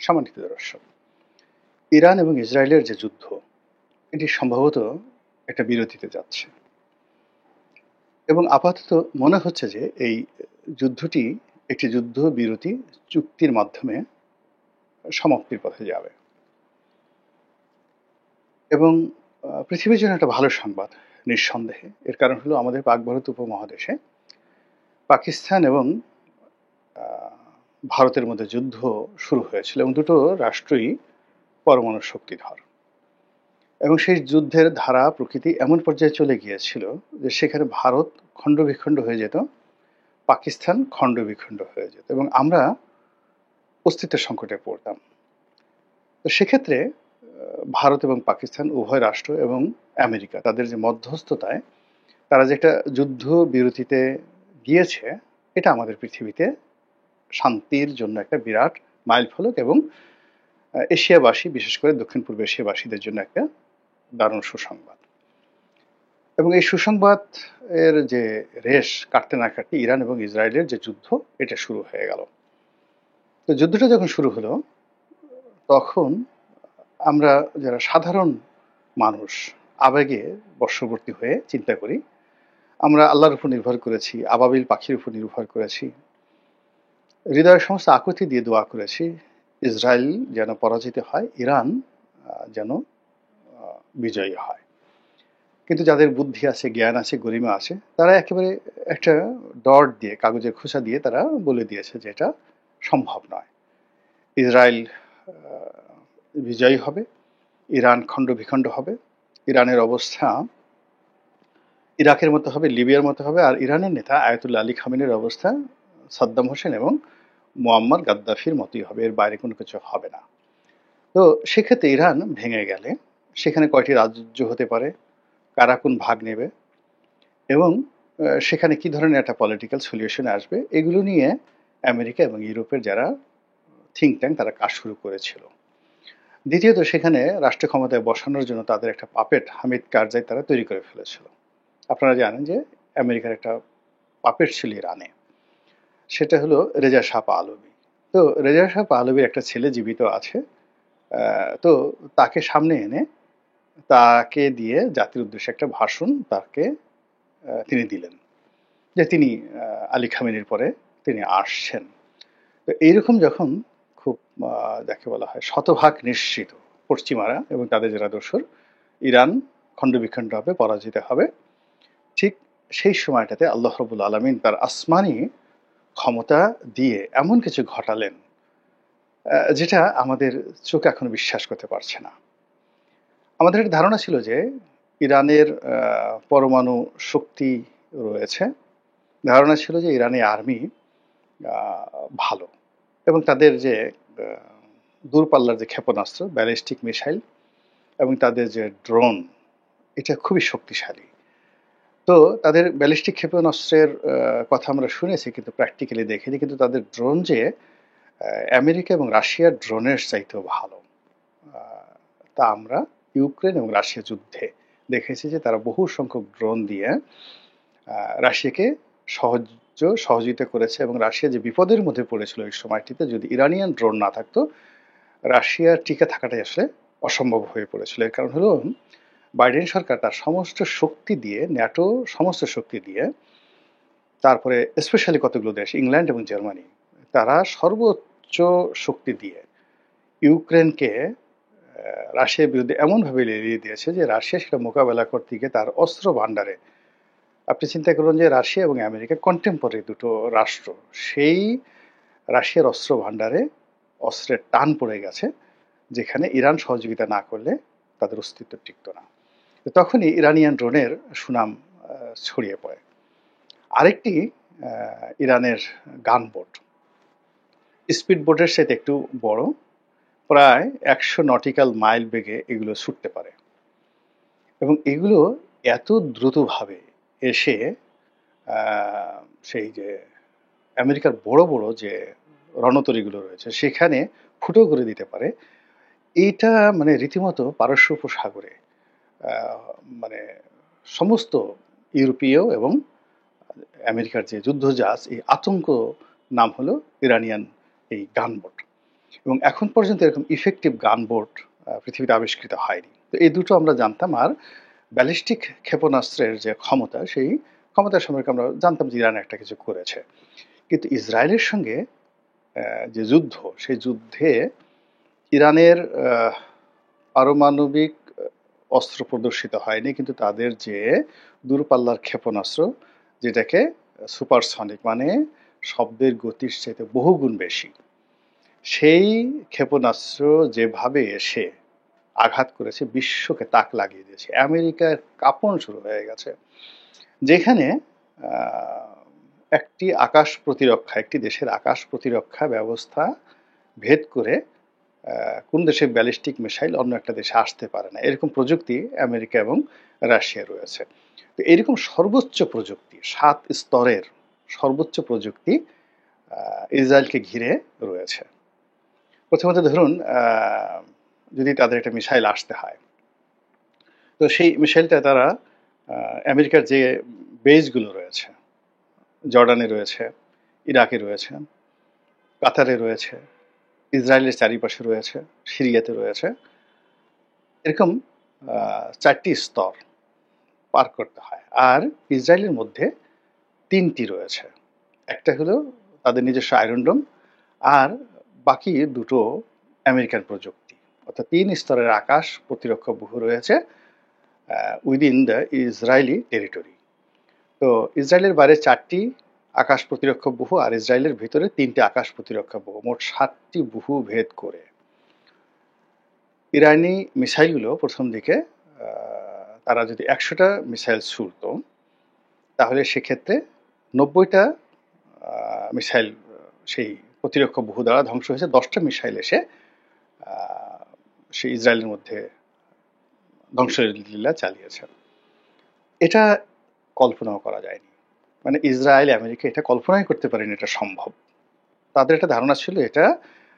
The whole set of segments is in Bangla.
সম্মানিত দর্শক, ইরান এবং ইসরায়েলের যে যুদ্ধ, এটি সম্ভবত একটা বিরতিতে যাচ্ছে এবং আপাতত মনে হচ্ছে যে এই যুদ্ধটি একটি যুদ্ধ বিরতি চুক্তির মাধ্যমে সমাপ্তির পথে যাবে এবং পৃথিবীর জন্য একটা ভালো সংবাদ নিঃসন্দেহে। এর কারণ হলো আমাদের পাক ভারত উপমহাদেশে পাকিস্তান এবং ভারতের মধ্যে যুদ্ধ শুরু হয়েছিল এবং দুটো রাষ্ট্রই পরমাণু শক্তিধর এবং সেই যুদ্ধের ধারা প্রকৃতি এমন পর্যায়ে চলে গিয়েছিল যে সেখানে ভারত খণ্ডবিখণ্ড হয়ে যেত, পাকিস্তান খণ্ডবিখণ্ড হয়ে যেত এবং আমরা অস্তিত্বের সংকটে পড়তাম। তো সেক্ষেত্রে ভারত এবং পাকিস্তান উভয় রাষ্ট্র এবং আমেরিকা তাদের যে মধ্যস্থতায় তারা যে একটা যুদ্ধ বিরতিতে গিয়েছে, এটা আমাদের পৃথিবীতে শান্তির জন্য একটা বিরাট মাইলফলক এবং এশিয়াবাসী, বিশেষ করে দক্ষিণ পূর্ব এশিয়াবাসীদের জন্য একটা দারুণ সুসংবাদ। এবং এই সুসংবাদ এর যে রেশ কাটতে না কাটতে ইরান এবং ইসরায়েলের যে যুদ্ধ, এটা শুরু হয়ে গেল। তো যুদ্ধটা যখন শুরু হলো তখন আমরা যারা সাধারণ মানুষ আবেগে বশবর্তী হয়ে চিন্তা করি, আমরা আল্লাহর উপর নির্ভর করেছি, আবাবিল পাখির উপর নির্ভর করেছি, হৃদয়ের সমস্ত আকুতি দিয়ে দোয়া করেছি ইসরায়েল যেন পরাজিত হয়, ইরান যেন বিজয়ী হয়। কিন্তু যাদের বুদ্ধি আছে, জ্ঞান আছে, গরিমা আছে, তারা একেবারে একটা ডট দিয়ে, কাগজের খোসা দিয়ে তারা বলে দিয়েছে যে এটা সম্ভব নয়। ইসরায়েল বিজয়ী হবে, ইরান খণ্ড বিখণ্ড হবে, ইরানের অবস্থা ইরাকের মতো হবে, লিবিয়ার মতো হবে, আর ইরানের নেতা আয়াতুল্লাহ আলী খামেনির অবস্থা সাদ্দাম হোসেন এবং মুয়াম্মার গাদ্দাফির মতোই হবে, এর বাইরে কোনো কিছু হবে না। তো সেক্ষেত্রে ইরান ভেঙে গেলে সেখানে কয়টি রাজ্য হতে পারে, কারা কোন ভাগ নেবে এবং সেখানে কি ধরনের একটা পলিটিক্যাল সলিউশন আসবে, এগুলো নিয়ে আমেরিকা এবং ইউরোপের যারা থিঙ্ক ট্যাঙ্ক তারা কাজ শুরু করেছিল। দ্বিতীয়ত, সেখানে রাষ্ট্র ক্ষমতায় বসানোর জন্য তাদের একটা পাপেট হামিদ কারজাই তারা তৈরি করে ফেলেছিল। আপনারা জানেন যে আমেরিকার একটা পাপেট ছিল ইরানে, সেটা হলো রেজা শাহ পাহলভি। তো রেজা শাহ পাহলভির একটা ছেলে জীবিত আছে। তো তাকে সামনে এনে তাকে দিয়ে জাতির উদ্দেশ্যে একটা ভাষণ তাকে তিনি দিলেন যে তিনি আলী খামেনির পরে তিনি আসছেন। তো এইরকম যখন খুব যাকে বলা হয় শতভাগ নিশ্চিত পশ্চিমারা এবং তাদের যারা দোসর ইরান খণ্ডবিখণ্ড হবে, পরাজিত হবে, ঠিক সেই সময়টাতে আল্লাহ রাব্বুল আলামিন তার আসমানি ক্ষমতা দিয়ে এমন কিছু ঘটালেন যেটা আমাদের চোখ এখন বিশ্বাস করতে পারছে না। আমাদের একটা ধারণা ছিল যে ইরানের পরমাণু শক্তি রয়েছে, ধারণা ছিল যে ইরানি আর্মি ভালো এবং তাদের যে দূরপাল্লার যে ক্ষেপণাস্ত্র, ব্যালিস্টিক মিসাইল এবং তাদের যে ড্রোন, এটা খুবই শক্তিশালী। তো তাদের ব্যালিস্টিক ক্ষেপণাস্ত্রের কথা আমরা শুনেছি কিন্তু প্র্যাকটিক্যালি দেখিনি, কিন্তু তাদের ড্রোন যে আমেরিকা এবং রাশিয়ার ড্রোনের চাইতেও ভালো। তা আমরা ইউক্রেন এবং রাশিয়া যুদ্ধে দেখেছি যে তারা বহু সংখ্যক ড্রোন দিয়ে রাশিয়াকে সহযোগিতা করেছে এবং রাশিয়া যে বিপদের মধ্যে পড়েছিল ওই সময়টিতে, যদি ইরানিয়ান ড্রোন না থাকতো রাশিয়ার টিকে থাকাটাই আসলে অসম্ভব হয়ে পড়েছিল। এর কারণ হলো বাইডেন সরকার তার সমস্ত শক্তি দিয়ে, ন্যাটো সমস্ত শক্তি দিয়ে, তারপরে স্পেশালি কতগুলো দেশ, ইংল্যান্ড এবং জার্মানি, তারা সর্বোচ্চ শক্তি দিয়ে ইউক্রেনকে রাশিয়ার বিরুদ্ধে এমনভাবে লড়িয়ে দিয়েছে যে রাশিয়া সেটা মোকাবেলা করতে গিয়ে তার অস্ত্র ভাণ্ডারে, আপনি চিন্তা করুন যে রাশিয়া এবং আমেরিকা কন্টেম্পোরারি দুটো রাষ্ট্র, সেই রাশিয়ার অস্ত্র ভাণ্ডারে অস্ত্রের টান পড়ে গেছে, যেখানে ইরান সহযোগিতা না করলে তাদের অস্তিত্ব টিকত না। তখনই ইরানিয়ান ড্রোনের সুনাম ছড়িয়ে পড়ে। আরেকটি ইরানের গান বোট, স্পিড বোটের সাথে একটু বড়, প্রায় 100 নটিক্যাল মাইল বেগে এগুলো ছুটতে পারে এবং এগুলো এত দ্রুতভাবে এসে সেই যে আমেরিকার বড় বড় যে রণতরীগুলো রয়েছে সেখানে ফুটো করে দিতে পারে। এইটা মানে রীতিমতো পারস্য উপসাগরে মানে সমস্ত ইউরোপীয় এবং আমেরিকার যে যুদ্ধজাহাজ, এই আতঙ্ক নাম হলো ইরানিয়ান এই গানবোট। এবং এখন পর্যন্ত এরকম ইফেক্টিভ গানবোট পৃথিবীতে আবিষ্কৃত হয়নি। তো এই দুটো আমরা জানতাম। আর ব্যালিস্টিক ক্ষেপণাস্ত্রের যে ক্ষমতা, সেই ক্ষমতা সম্পর্কে আমরা জানতাম যে ইরান একটা কিছু করেছে। কিন্তু ইসরায়েলের সঙ্গে যে যুদ্ধ, সেই যুদ্ধে ইরানের পারমাণবিক অস্ত্র প্রদর্শিত হয়নি, কিন্তু তাদের যে দূরপাল্লার ক্ষেপণাস্ত্র, যেটাকে সুপারসনিক মানে শব্দের গতির চাইতে বহুগুণ বেশি, সেই ক্ষেপণাস্ত্র যেভাবে এসে আঘাত করেছে, বিশ্বকে তাক লাগিয়ে দিয়েছে। আমেরিকার কাঁপন শুরু হয়ে গেছে। যেখানে একটি আকাশ প্রতিরক্ষা, একটি দেশের আকাশ প্রতিরক্ষা ব্যবস্থা ভেদ করে কোন দেশের ব্যালিস্টিক মিসাইল অন্য একটা দেশে আসতে পারে না, এরকম প্রযুক্তি আমেরিকা এবং রাশিয়া রয়েছে। তো এরকম সর্বোচ্চ প্রযুক্তি, 7 স্তরের সর্বোচ্চ প্রযুক্তি ইসরায়েলকে ঘিরে রয়েছে। প্রথমত ধরুন, যদি তাদের একটা মিসাইল আসতে হয়, তো সেই মিসাইলটা তারা আমেরিকার যে বেসগুলো রয়েছে, জর্ডানে রয়েছে, ইরাকে রয়েছে, কাতারে রয়েছে, ইসরায়েলের চারিপাশে রয়েছে, সিরিয়াতে রয়েছে, এরকম 4টি স্তর পার করতে হয়। আর ইসরায়েলের মধ্যে 3টি রয়েছে। একটা হলো তাদের নিজস্ব আয়রন ডোম, আর বাকি দুটো আমেরিকান প্রযুক্তি। অর্থাৎ 3 স্তরের আকাশ প্রতিরক্ষা ব্যুহ রয়েছে উইদিন দ্য ইসরায়েলি টেরিটরি। তো ইসরায়েলের বাইরে 4টি আকাশ প্রতিরক্ষা ব্যুহ, আর ইসরায়েলের ভিতরে 3টি আকাশ প্রতিরক্ষা ব্যুহ, মোট 7টি ব্যুহ ভেদ করে ইরানি মিসাইলগুলো প্রথম দিকে তারা যদি 100টা মিসাইল ছুড়ত, তাহলে সেক্ষেত্রে 90টা মিসাইল সেই প্রতিরক্ষা ব্যুহ দ্বারা ধ্বংস হয়েছে। 10টা মিসাইল এসে সেই ইসরায়েলের মধ্যে ধ্বংসলীলা চালিয়েছে। এটা কল্পনাও করা যায়নি। মানে ইসরায়েল, আমেরিকা এটা কল্পনাই করতে পারেনি এটা সম্ভব। তাদের একটা ধারণা ছিল এটা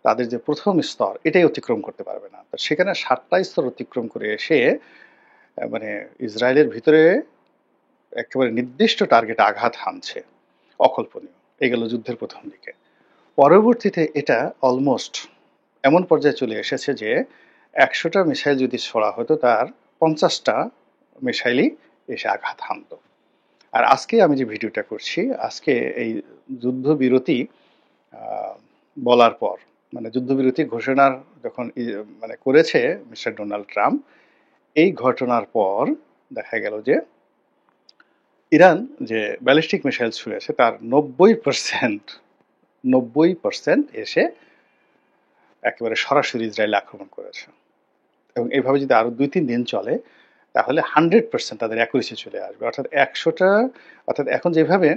তাদের যে প্রথম স্তর, এটাই অতিক্রম করতে পারবে না। তো সেখানে 7টা স্তর অতিক্রম করে এসে মানে ইসরায়েলের ভিতরে একেবারে নির্দিষ্ট টার্গেটে আঘাত হানছে, অকল্পনীয়। এই গেল যুদ্ধের প্রথম দিকে। পরবর্তীতে এটা অলমোস্ট এমন পর্যায়ে চলে এসেছে যে 100টা মিসাইল যদি ছোড়া হতো, তার 50টা মিসাইলই এসে আঘাত হানত। আর আজকে আমি যে ভিডিওটা করছি, আজকে এই যুদ্ধবিরতি বলার পর, মানে যুদ্ধবিরতি ঘোষণার যখন মানে করেছে মিস্টার ডোনাল্ড ট্রাম্প, এই ঘটনার পর দেখা গেল যে ইরান যে ব্যালিস্টিক মিসাইল ছুঁড়েছে তার 90% এসে একেবারে সরাসরি ইসরায়েল আক্রমণ করেছে। এবং এইভাবে যদি আরো 2-3 দিন চলে, তাহলে 100% তাদের অ্যাকুরেসি চলে আসবে। অর্থাৎ 100টা, অর্থাৎ এখন যেভাবে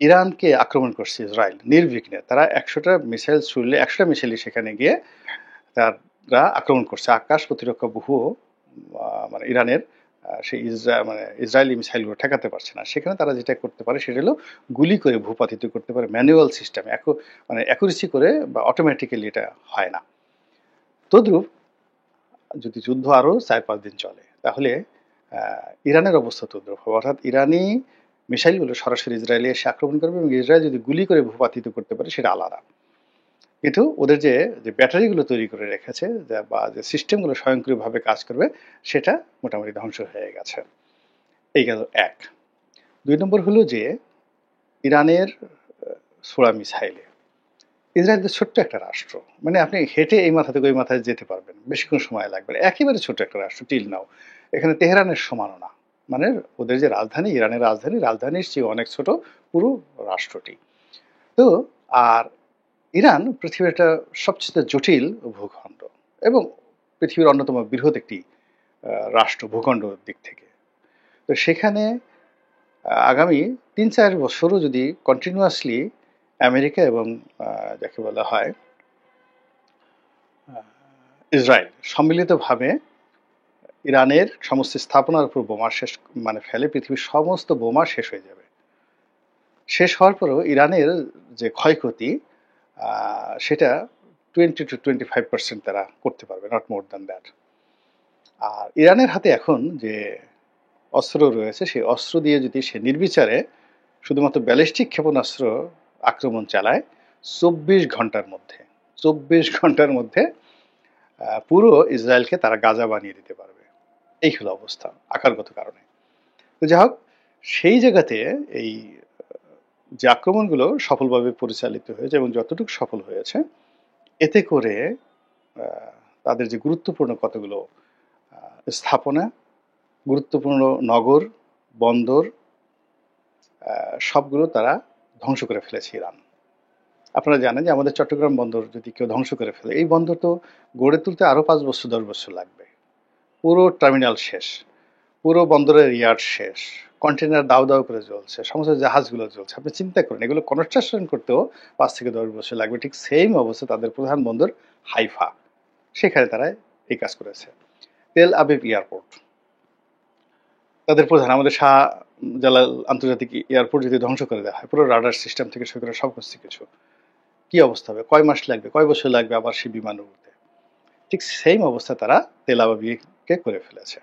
ইরানকে আক্রমণ করছে ইসরায়েল নির্বিঘ্নে, তারা 100টা মিসাইল ছুড়লে 100টা মিসাইলই সেখানে গিয়ে তারা আক্রমণ করছে। আকাশ প্রতিরক্ষা ব্যুহ মানে ইরানের সেই ইসরায়েলি মিসাইলগুলো ঠেকাতে পারছে না। সেখানে তারা যেটা করতে পারে সেটা হলো গুলি করে ভূপাতিত করতে পারে, ম্যানুয়াল সিস্টেম, মানে অ্যাকুরেসি করে, বা অটোমেটিক্যালি এটা হয় না। তদ্রূপ যদি যুদ্ধ আরো 4-5 দিন চলে, তাহলে ইরানের অবস্থা তদ্রূপ হবে। অর্থাৎ ইরানি মিসাইলগুলো সরাসরি ইসরায়েলে এসে আক্রমণ করবে, এবং ইসরায়েল যদি গুলি করে ভূপাতিত করতে পারে সেটা আলাদা। কিন্তু ওদের যে ব্যাটারিগুলো তৈরি করে রেখেছে, বা যে সিস্টেমগুলো স্বয়ংক্রিয়ভাবে কাজ করবে, সেটা মোটামুটি ধ্বংস হয়ে গেছে। এই গেল 1। 2 নম্বর হলো যে ইরানের ছোড়া মিসাইলে ইসরায়েল তো ছোট্ট একটা রাষ্ট্র, মানে আপনি হেঁটে এই মাথা থেকে ওই মাথায় যেতে পারবেন, বেশিক্ষণ সময় লাগবে না। একেবারে ছোট একটা রাষ্ট্র, টিল নাও এখানে তেহরানের সমানও না। মানে ওদের যে রাজধানী, ইরানের রাজধানীর চেয়ে অনেক ছোট পুরো রাষ্ট্রটি। তো আর ইরান পৃথিবীর একটা সবচেয়ে জটিল ভূখণ্ড, এবং পৃথিবীর অন্যতম বৃহৎ একটি রাষ্ট্র ভূখণ্ডের দিক থেকে। তো সেখানে আগামী 3-4 বছরও যদি কন্টিনিউয়াসলি আমেরিকা এবং যাকে বলা হয় ইসরায়েল সম্মিলিতভাবে ইরানের সমস্ত স্থাপনার উপর বোমা ফেলে, পৃথিবীর সমস্ত বোমা শেষ হয়ে যাবে। শেষ হওয়ার পরেও ইরানের যে ক্ষয়ক্ষতি, সেটা 20-25% তারা করতে পারবে, নট মোর দ্যান দ্যাট। আর ইরানের হাতে এখন যে অস্ত্র রয়েছে, সেই অস্ত্র দিয়ে যদি সে নির্বিচারে শুধুমাত্র ব্যালিস্টিক ক্ষেপণাস্ত্র আক্রমণ চালায়, 24 ঘন্টার মধ্যে 24 ঘন্টার মধ্যে পুরো ইসরায়েলকে তারা গাজা বানিয়ে দিতে পারবে। এই হলো অবস্থা আকারগত কারণে। তো যাই হোক, সেই জায়গাতে এই যে আক্রমণগুলো সফলভাবে পরিচালিত হয়েছে এবং যতটুকু সফল হয়েছে, এতে করে তাদের যে গুরুত্বপূর্ণ কতগুলো স্থাপনা, গুরুত্বপূর্ণ নগর, বন্দর, সবগুলো তারা ধ্বংস করে ফেলেছে ইরান। আপনারা জানেন যে আমাদের চট্টগ্রাম বন্দর যদি কেউ ধ্বংস করে ফেলে, এই বন্দর তো গড়ে তুলতে আরো 5 বছর 10 বছর লাগবে। পুরো টার্মিনাল শেষ, পুরো বন্দরের ইয়ার্ড শেষ, কন্টেনার দাও দাও করে চলছে, সমস্ত জাহাজগুলো চলছে। আপনি চিন্তা করেন, এগুলো কনস্ট্রাকশন করতেও 5 থেকে 10 বছর লাগবে। ঠিক সেম অবস্থা তাদের প্রধান বন্দর হাইফা, সেখানে তারা এই কাজ করেছে। তেল আবিব এয়ারপোর্ট তাদের প্রধান, আমাদের শাহ জালাল আন্তর্জাতিক এয়ারপোর্ট যদি ধ্বংস করে দেওয়া হয়, পুরো রাডার সিস্টেম থেকে শুরু করে সব কিছু, কি অবস্থা হবে? কয় মাস লাগবে, কয় বছর লাগবে আবার সেই বিমান উঠতে? ঠিক সেম অবস্থা তারা তেল আবিবকে করে ফেলেছে।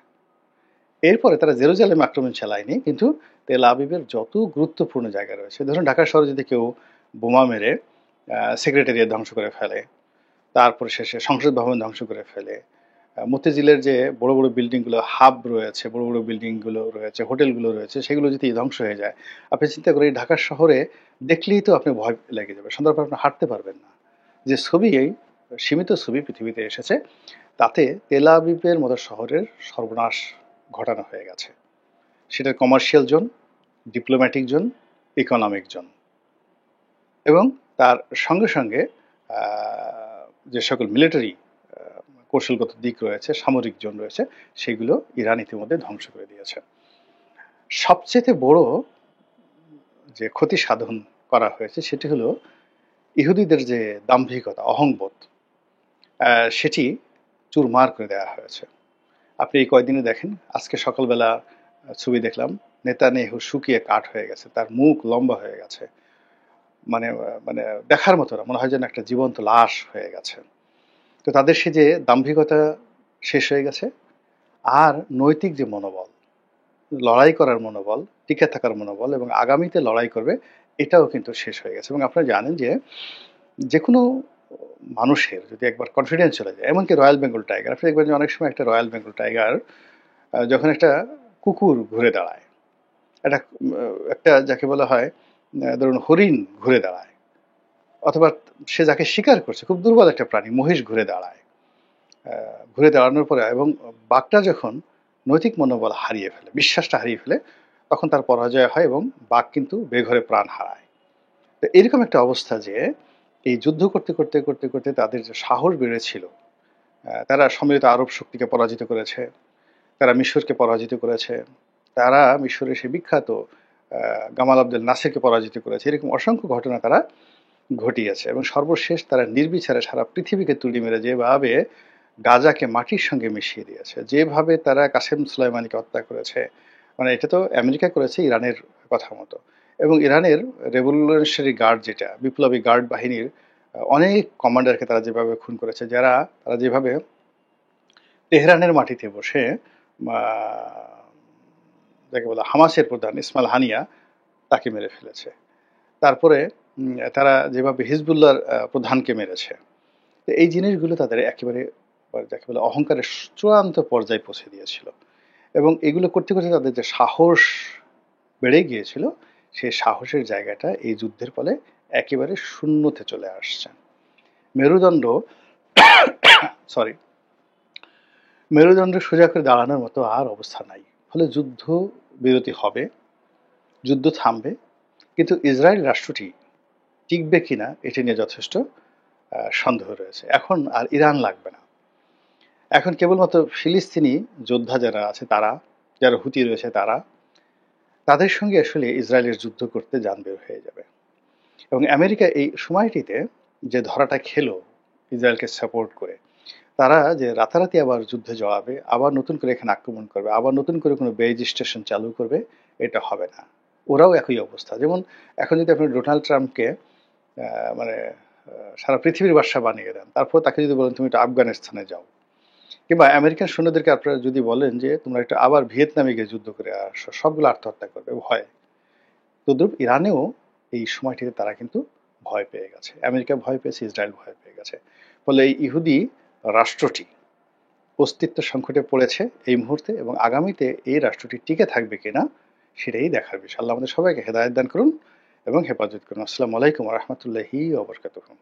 এরপরে তারা জেরুজালেম আক্রমণ চালায়নি, কিন্তু তেল আবিবের যত গুরুত্বপূর্ণ জায়গা রয়েছে, ধরুন ঢাকা শহরে যদি কেউ বোমা মেরে সেক্রেটারিয়েট ধ্বংস করে ফেলে, তারপরে শেষে সংসদ ভবন ধ্বংস করে ফেলে, মতিঝিলের যে বড় বড় বিল্ডিংগুলো, হাব রয়েছে, বড় বড় বিল্ডিংগুলো রয়েছে, হোটেলগুলো রয়েছে, সেগুলো যদি ধ্বংস হয়ে যায়, আপনি চিন্তা করেন ঢাকা শহরে দেখলেই তো আপনি ভয় লেগে যাবে, সন্ধ্যার আপনি হাঁটতে পারবেন না। যে ছবি, এই সীমিত ছবি পৃথিবীতে এসেছে, তাতে তেল আবিবের মতো শহরের সর্বনাশ ঘটানো হয়ে গেছে। সেটা commercial zone, diplomatic zone, economic zone, এবং তার সঙ্গে সঙ্গে যে সকল মিলিটারি কৌশলগত দিক রয়েছে, সামরিক জোন রয়েছে, সেগুলো ইরান ইতিমধ্যে ধ্বংস করে দিয়েছে। সবচেয়ে বড় যে ক্ষতি সাধন করা হয়েছে সেটি হলো ইহুদিদের যে দাম্ভিকতা, অহংবোধ, সেটি চুরমার করে দেওয়া হয়েছে। আপনি এই কয়দিনে দেখেন, আজকে সকালবেলা ছবি দেখলাম, নেতানিয়াহু শুকিয়ে কাঠ হয়ে গেছে, তার মুখ লম্বা হয়ে গেছে, মানে মানে দেখার মতো না, মনে হয় যেন একটা জীবন্ত লাশ হয়ে গেছে। তো তাদের সে যে দাম্ভিকতা শেষ হয়ে গেছে, আর নৈতিক যে মনোবল, লড়াই করার মনোবল, টিকে থাকার মনোবল এবং আগামীতে লড়াই করবে, এটাও কিন্তু শেষ হয়ে গেছে। এবং আপনারা জানেন যে যে কোনো মানুষের যদি একবার কনফিডেন্স চলে যায়, এমনকি রয়্যাল বেঙ্গল টাইগার, আপনি দেখবেন যে অনেক সময় একটা রয়্যাল বেঙ্গল টাইগার যখন একটা কুকুর ঘুরে দাঁড়ায়, একটা একটা যাকে বলা হয় ধরুন হরিণ ঘুরে দাঁড়ায়, অথবা সে যাকে শিকার করছে, খুব দুর্বল একটা প্রাণী, মহিষ ঘুরে দাঁড়ায়, ঘুরে দাঁড়ানোর পরে এবং বাঘটা যখন নৈতিক মনোবল হারিয়ে ফেলে, বিশ্বাসটা হারিয়ে ফেলে, তখন তার পরাজয় হয় এবং বাঘ কিন্তু বেঘরে প্রাণ হারায়। তো এরকম একটা অবস্থা যে এই যুদ্ধ করতে করতে করতে করতে তাদের যে সাহস বেড়েছিল, তারা সম্মিলিত আরব শক্তিকে পরাজিত করেছে, তারা মিশরকে পরাজিত করেছে, তারা মিশরের সে বিখ্যাত গামাল আব্দেল নাসিরকে পরাজিত করেছে। এরকম অসংখ্য ঘটনা তারা ঘটিয়েছে এবং সর্বশেষ তারা নির্বিচারে সারা পৃথিবীকে তুলি মেরে যেভাবে গাজাকে মাটির সঙ্গে মিশিয়ে দিয়েছে, যেভাবে তারা কাসেম সুলাইমানিকে হত্যা করেছে, মানে এটা তো আমেরিকা করেছে ইরানের কথা মতো। এবং ইরানের রেভলিউশনারি গার্ড, যেটা বিপ্লবী গার্ড বাহিনীর অনেক কমান্ডারকে তারা যেভাবে খুন করেছে, তারা যেভাবে তেহরানের মাটিতে বসে যাকে বলে হামাসের প্রধান ইসমাইল হানিয়া, তাকে মেরে ফেলেছে। তারপরে তারা যেভাবে হিজবুল্লাহর প্রধানকে মেরেছে। তো এই জিনিসগুলো তাদের একেবারে যাকে বলে অহংকারের চূড়ান্ত পর্যায়ে পৌঁছে দিয়েছিল। এবং এগুলো করতে করতে তাদের যে সাহস বেড়ে গিয়েছিল, সেই সাহসের জায়গাটা এই যুদ্ধের ফলে একেবারে শূন্যতে চলে আসছে। মেরুদণ্ড সরি মেরুদণ্ড সোজা করে দাঁড়ানোর মতো আর অবস্থা নাই। ফলে যুদ্ধ বিরতি হবে, যুদ্ধ থামবে, কিন্তু ইসরায়েল রাষ্ট্রটি টিকবে কিনা এটি নিয়ে যথেষ্ট সন্দেহ রয়েছে। এখন আর ইরান লাগবে না, এখন কেবলমাত্র ফিলিস্তিনি যোদ্ধা যারা আছে, তারা যারা হুতি রয়েছে, তাদের সঙ্গে আসলে ইসরায়েলের যুদ্ধ করতে যান বের হয়ে যাবে। এবং আমেরিকা এই সময়টিতে যে ধরাটা খেলো ইসরায়েলকে সাপোর্ট করে, তারা যে রাতারাতি আবার যুদ্ধে জড়াবে, আবার নতুন করে এখানে আক্রমণ করবে, আবার নতুন করে কোনো বেজ স্টেশন চালু করবে, এটা হবে না। ওরাও একই অবস্থা। যেমন এখন যদি আপনি ডোনাল্ড ট্রাম্পকে মানে সারা পৃথিবীর বাদশা বানিয়ে দেন, তারপর তাকে যদি বলেন তুমি একটু আফগানিস্তানে যাও, কিংবা আমেরিকান সৈন্যদেরকে আপনারা যদি বলেন যে তোমরা একটু আবার ভিয়েতনামে গিয়ে যুদ্ধ করে আসো, সবগুলো আত্মহত্যা করবে ভয়। তদ্রুপ ইরানেও এই সময়টিতে তারা কিন্তু ভয় পেয়ে গেছে, আমেরিকা ভয় পেয়েছে, ইসরায়েল ভয় পেয়ে গেছে। ফলে এই ইহুদি রাষ্ট্রটি অস্তিত্ব সংকটে পড়েছে এই মুহূর্তে, এবং আগামীতে এই রাষ্ট্রটি টিকে থাকবে কিনা সেটাই দেখার বিষয়। আল্লাহ আমাদের সবাইকে হেদায়েত দান করুন এবং হেফাজত করুন। আসসালামু আলাইকুম ওয়া রাহমাতুল্লাহি ওয়া বারাকাতুহু।